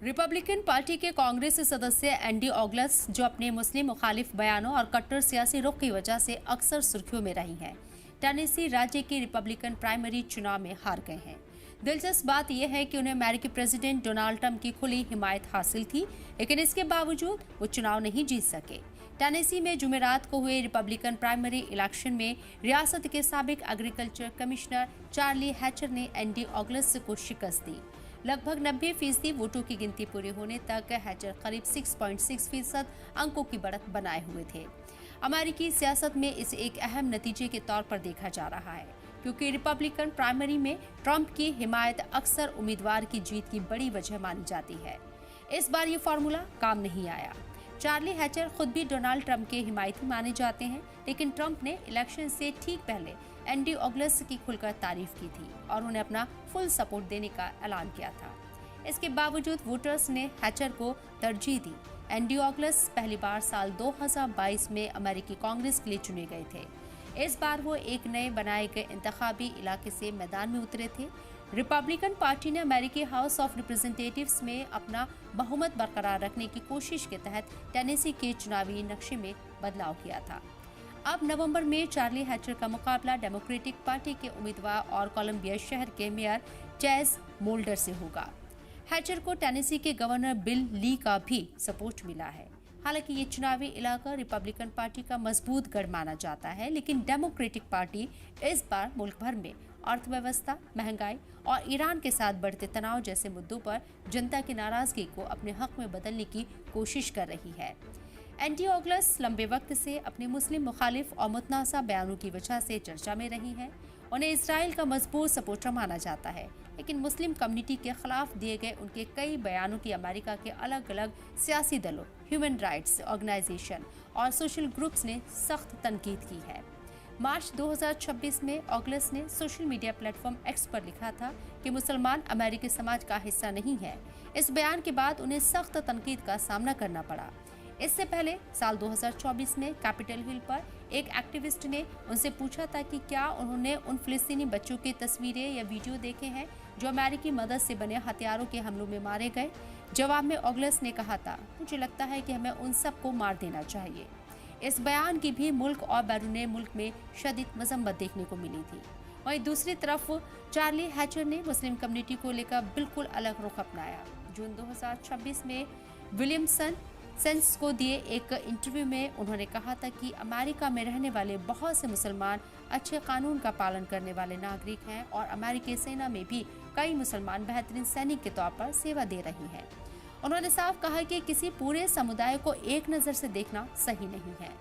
Republican party के कांग्रेस सदस्य Andy ऑगलस, जो अपने मुस्लिम मुखालिफ बयानों और कट्टर सियासी रुख की वजह से अक्सर सुर्खियों में रही हैं, टेनेसी राज्य के रिपब्लिकन प्राइमरी चुनाव में हार गए हैं। दिलचस्प बात यह है कि उन्हें अमेरिकी प्रेसिडेंट डोनाल्ड ट्रंप की खुली हिमायत हासिल थी, लेकिन इसके बावजूद वो चुनाव नहीं जीत सके। टेनेसी में जुमेरात को हुए रिपब्लिकन प्राइमरी इलेक्शन में रियासत के साबिक एग्रीकल्चर कमिश्नर चार्ली हैचर ने एंडी ऑगलस को शिकस्त दी। लगभग 90% वोटों की गिनती पूरी होने तक हैचर करीब 6.6% अंकों की बढ़त बनाए हुए थे। अमेरिकी सियासत में इसे एक अहम नतीजे के तौर पर देखा जा रहा है, क्योंकि रिपब्लिकन प्राइमरी में ट्रंप की हिमायत अक्सर उम्मीदवार की जीत की बड़ी वजह मानी जाती है। इस बार ये फार्मूला काम नहीं आया। चार्ली हैचर खुद भी डोनाल्ड ट्रंप के हिमायती माने जाते हैं, लेकिन ट्रंप ने इलेक्शन से ठीक पहले एंडी ऑगलस की खुलकर तारीफ की थी और उन्हें अपना फुल सपोर्ट देने का ऐलान किया था। इसके बावजूद वोटर्स ने हैचर को तरजीह दी। एंडी ऑगलस पहली बार साल 2022 में अमेरिकी कांग्रेस के लिए चुने गए थे। इस बार वो एक नए बनाए गए इंतखाबी इलाके से मैदान में उतरे थे। रिपब्लिकन पार्टी ने अमेरिकी हाउस ऑफ रिप्रेजेंटेटिव्स में अपना बहुमत बरकरार रखने की कोशिश के तहत टेनेसी के चुनावी नक्शे में बदलाव किया था। अब नवंबर में चार्ली हैचर का मुकाबला डेमोक्रेटिक पार्टी के उम्मीदवार और कोलंबिया शहर के मेयर चैज मोल्डर से होगा। हैचर को टेनेसी के गवर्नर बिल ली का भी सपोर्ट मिला है। हालांकि ये चुनावी इलाका रिपब्लिकन पार्टी का मजबूत गढ़ माना जाता है, लेकिन डेमोक्रेटिक पार्टी इस बार मुल्क भर में अर्थव्यवस्था, महंगाई और ईरान के साथ बढ़ते तनाव जैसे मुद्दों पर जनता की नाराजगी को अपने हक में बदलने की कोशिश कर रही है। एंडी ऑगलस लंबे वक्त से अपने मुस्लिम मुखालिफ और मुतनाज़ा बयानों की वजह से चर्चा में रही हैं। उन्हें इसराइल का मजबूत सपोर्टर माना जाता है, लेकिन मुस्लिम कम्युनिटी के खिलाफ दिए गए उनके कई बयानों की अमेरिका के अलग अलग सियासी दलों, ह्यूमन राइट्स ऑर्गेनाइजेशन और सोशल ग्रुप्स ने सख्त तनकीद की है। मार्च 2026 में ऑगलस ने सोशल मीडिया प्लेटफॉर्म एक्स पर लिखा था कि मुसलमान अमेरिकी समाज का हिस्सा नहीं है। इस बयान के बाद उन्हें सख्त तनकीद का सामना करना पड़ा। इससे पहले साल 2024 में कैपिटल हिल पर एक एक्टिविस्ट ने उनसे पूछा था कि क्या उन्होंने उन फिलिस्तीनी बच्चों की तस्वीरें या वीडियो देखे हैं जो अमेरिकी मदद से बने हथियारों के हमलों में मारे गए। जवाब में ऑगलस ने कहा था, मुझे लगता है कि हमें उन सबको मार देना चाहिए। इस बयान की भी मुल्क और बैरूने मुल्क में शदीद मजम्मत देखने को मिली थी। वहीं दूसरी तरफ चार्ली हैचर ने मुस्लिम कम्युनिटी को लेकर बिल्कुल अलग रुख अपनाया। जून 2026 में विलियमसन सेंस को दिए एक इंटरव्यू में उन्होंने कहा था कि अमेरिका में रहने वाले बहुत से मुसलमान अच्छे कानून का पालन करने वाले नागरिक हैं और अमेरिकी सेना में भी कई मुसलमान बेहतरीन सैनिक के तौर पर सेवा दे रही हैं। उन्होंने साफ कहा कि किसी पूरे समुदाय को एक नज़र से देखना सही नहीं है।